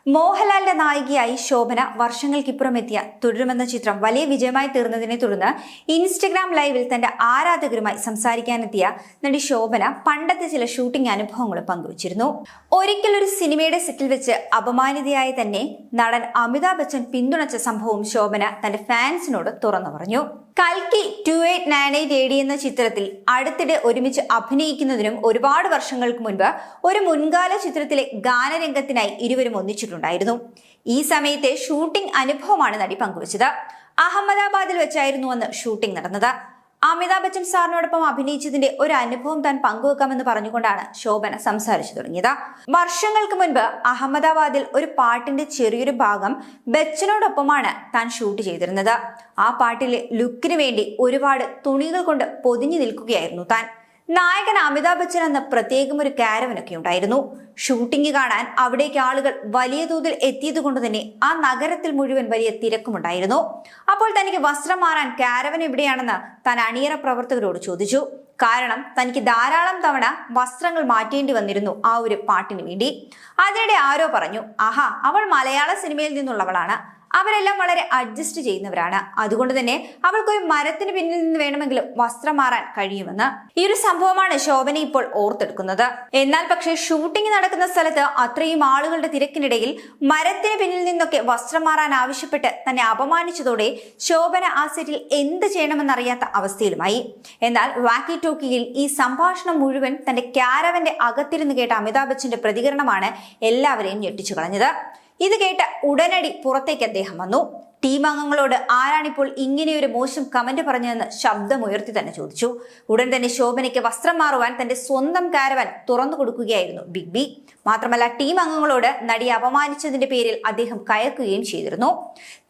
മോഹൻലാലിന്റെ നായികയായി ശോഭന വർഷങ്ങൾക്കിപ്പുറം എത്തിയ തുടരുമെന്ന ചിത്രം വലിയ വിജയമായി തീർന്നതിനെ തുടർന്ന് ഇൻസ്റ്റഗ്രാം ലൈവിൽ തന്റെ ആരാധകരുമായി സംസാരിക്കാനെത്തിയ നടി ശോഭന പണ്ടത്തെ ചില ഷൂട്ടിംഗ് അനുഭവങ്ങളും പങ്കുവച്ചിരുന്നു. ഒരിക്കൽ ഒരു സിനിമയുടെ സെറ്റിൽ വെച്ച് അപമാനിതയായി തന്നെ നടൻ അമിതാഭ് ബച്ചൻ പിന്തുണച്ച സംഭവം ശോഭന തന്റെ ഫാൻസിനോട് തുറന്നു പറഞ്ഞു. കൽക്കി 2898 AD എന്ന ചിത്രത്തിൽ അടുത്തിടെ ഒരുമിച്ച് അഭിനയിക്കുന്നതിനും ഒരുപാട് വർഷങ്ങൾക്ക് മുൻപ് ഒരു മുൻകാല ചിത്രത്തിലെ ഗാനരംഗത്തിനായി ഇരുവരും ഒന്നിച്ചിട്ടുണ്ടായിരുന്നു. ഈ സമയത്തെ ഷൂട്ടിംഗ് അനുഭവമാണ് നടി പങ്കുവച്ചത്. അഹമ്മദാബാദിൽ വെച്ചായിരുന്നു അന്ന് ഷൂട്ടിംഗ് നടന്നത്. അമിതാഭ് ബച്ചൻ സാറിനോടൊപ്പം അഭിനയിച്ചതിന്റെ ഒരു അനുഭവം താൻ പങ്കുവെക്കാമെന്ന് പറഞ്ഞുകൊണ്ടാണ് ശോഭന സംസാരിച്ചു തുടങ്ങിയത്. വർഷങ്ങൾക്ക് മുൻപ് അഹമ്മദാബാദിൽ ഒരു പാട്ടിന്റെ ചെറിയൊരു ഭാഗം ബച്ചനോടൊപ്പമാണ് താൻ ഷൂട്ട് ചെയ്തിരുന്നത്. ആ പാട്ടിലെ ലുക്കിന് വേണ്ടി ഒരുപാട് തുണികൾ കൊണ്ട് പൊതിഞ്ഞു നിൽക്കുകയായിരുന്നു താൻ. നായകൻ അമിതാഭ് ബച്ചൻ എന്ന പ്രത്യേകം ഒരു കാരവനൊക്കെ ഉണ്ടായിരുന്നു. ഷൂട്ടിംഗ് കാണാൻ അവിടേക്ക് ആളുകൾ വലിയ തോതിൽ എത്തിയത് കൊണ്ട് തന്നെ ആ നഗരത്തിൽ മുഴുവൻ വലിയ തിരക്കുമുണ്ടായിരുന്നു. അപ്പോൾ തനിക്ക് വസ്ത്രം മാറാൻ കാരവൻ എവിടെയാണെന്ന് താൻ അണിയറ പ്രവർത്തകരോട് ചോദിച്ചു. കാരണം തനിക്ക് ധാരാളം തവണ വസ്ത്രങ്ങൾ മാറ്റേണ്ടി വന്നിരുന്നു ആ ഒരു പാട്ടിന് വേണ്ടി. അതിനിടെ ആരോ പറഞ്ഞു, ആഹാ, അവൾ മലയാള സിനിമയിൽ നിന്നുള്ളവളാണ്, അവരെല്ലാം വളരെ അഡ്ജസ്റ്റ് ചെയ്യുന്നവരാണ്, അതുകൊണ്ട് തന്നെ അവൾക്കൊരു മരത്തിന് പിന്നിൽ നിന്ന് വേണമെങ്കിലും വസ്ത്രം മാറാൻ കഴിയുമെന്ന്. ഈ ഒരു സംഭവമാണ് ശോഭന ഇപ്പോൾ ഓർത്തെടുക്കുന്നത്. എന്നാൽ പക്ഷേ ഷൂട്ടിംഗ് നടക്കുന്ന സ്ഥലത്ത് അത്രയും ആളുകളുടെ തിരക്കിനിടയിൽ മരത്തിന് പിന്നിൽ നിന്നൊക്കെ വസ്ത്രം മാറാൻ ആവശ്യപ്പെട്ട് തന്നെ അപമാനിച്ചതോടെ ശോഭന ആ സെറ്റിൽ എന്ത് ചെയ്യണമെന്നറിയാത്ത അവസ്ഥയിലുമായി. എന്നാൽ വാക്കി ടോക്കിയിൽ ഈ സംഭാഷണം മുഴുവൻ തന്റെ കാരവന്റെ അകത്തിരുന്ന് കേട്ട അമിതാഭ് ബച്ചന്റെ പ്രതികരണമാണ് എല്ലാവരെയും ഞെട്ടിച്ചു കളഞ്ഞത്. ഇത് കേട്ട ഉടനടി പുറത്തേക്ക് അദ്ദേഹം വന്നു. ടീം അംഗങ്ങളോട് ആരാണിപ്പോൾ ഇങ്ങനെയൊരു മോശം കമന്റ് പറഞ്ഞതെന്ന് ശബ്ദമുയർത്തി തന്നെ ചോദിച്ചു. ഉടൻ തന്നെ ശോഭനയ്ക്ക് വസ്ത്രം മാറുവാൻ തന്റെ സ്വന്തം കാരവൻ തുറന്നു കൊടുക്കുകയായിരുന്നു ബിഗ് ബി. മാത്രമല്ല, ടീം അംഗങ്ങളോട് നടിയെ അപമാനിച്ചതിന്റെ പേരിൽ അദ്ദേഹം കയർക്കുകയും ചെയ്തിരുന്നു.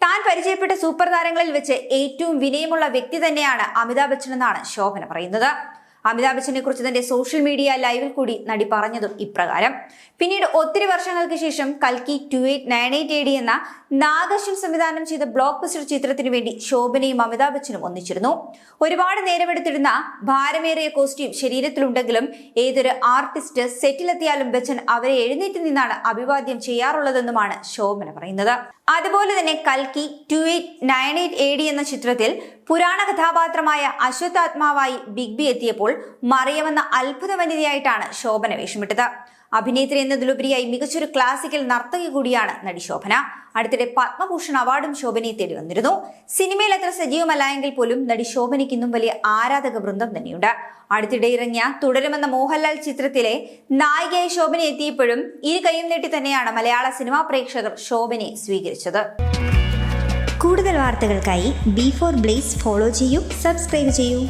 താൻ പരിചയപ്പെട്ട സൂപ്പർ താരങ്ങളിൽ വെച്ച് ഏറ്റവും വിനയമുള്ള വ്യക്തി തന്നെയാണ് അമിതാഭ് ബച്ചൻ എന്നാണ് ശോഭന പറയുന്നത്. അമിതാഭ് ബച്ചനെ കുറിച്ച് തന്റെ സോഷ്യൽ മീഡിയ ലൈവിൽ കൂടി നടി പറഞ്ഞതും ഇപ്രകാരം. പിന്നീട് ഒത്തിരി വർഷങ്ങൾക്ക് ശേഷം കൽക്കി 2898 AD എന്ന നാഗശ്വൻ സംവിധാനം ചെയ്ത ബ്ലോക്ക് ബസ്റ്റർ ചിത്രത്തിന് വേണ്ടി ശോഭനയും അമിതാഭ് ബച്ചനും ഒന്നിച്ചിരുന്നു. ഒരുപാട് നേരമെടുത്തിരുന്ന ഭാരമേറിയ കോസ്റ്റ്യൂം ശരീരത്തിലുണ്ടെങ്കിലും ഏതൊരു ആർട്ടിസ്റ്റ് സെറ്റിലെത്തിയാലും ബച്ചൻ അവരെ എഴുന്നേറ്റ് നിന്നാണ് അഭിവാദ്യം ചെയ്യാറുള്ളതെന്നുമാണ് ശോഭന പറയുന്നത്. അതുപോലെ തന്നെ കൽക്കി 2898 AD എന്ന ചിത്രത്തിൽ പുരാണ കഥാപാത്രമായ അശ്വത്ഥാത്മാവായി ബിഗ് ബി എത്തിയപ്പോൾ മറിയമെന്ന അത്ഭുത വനിതയായിട്ടാണ് ശോഭന വേഷമിട്ടത്. അഭിനേത്രി എന്നതിലുപരിയായി മികച്ചൊരു ക്ലാസിക്കൽ നർത്തകി കൂടിയാണ് നടി ശോഭന. അടുത്തിടെ പത്മഭൂഷൺ അവാർഡും ശോഭനയെ തേടി വന്നിരുന്നു. സിനിമയിൽ അത്ര സജീവമല്ല എങ്കിൽ പോലും നടി ശോഭനയ്ക്ക് ഇന്നും വലിയ ആരാധക വൃന്ദം തന്നെയുണ്ട്. അടുത്തിടെ ഇറങ്ങിയ തുടരുമെന്ന മോഹൻലാൽ ചിത്രത്തിലെ നായികയായി ശോഭന എത്തിയപ്പോഴും ഇരു കൈയും നീട്ടി തന്നെയാണ് മലയാള സിനിമാ പ്രേക്ഷകർ ശോഭനയെ സ്വീകരിച്ചത്. കൂടുതൽ വാർത്തകൾക്കായി B4 Blaze ഫോളോ ചെയ്യൂ, സബ്സ്ക്രൈബ് ചെയ്യൂ.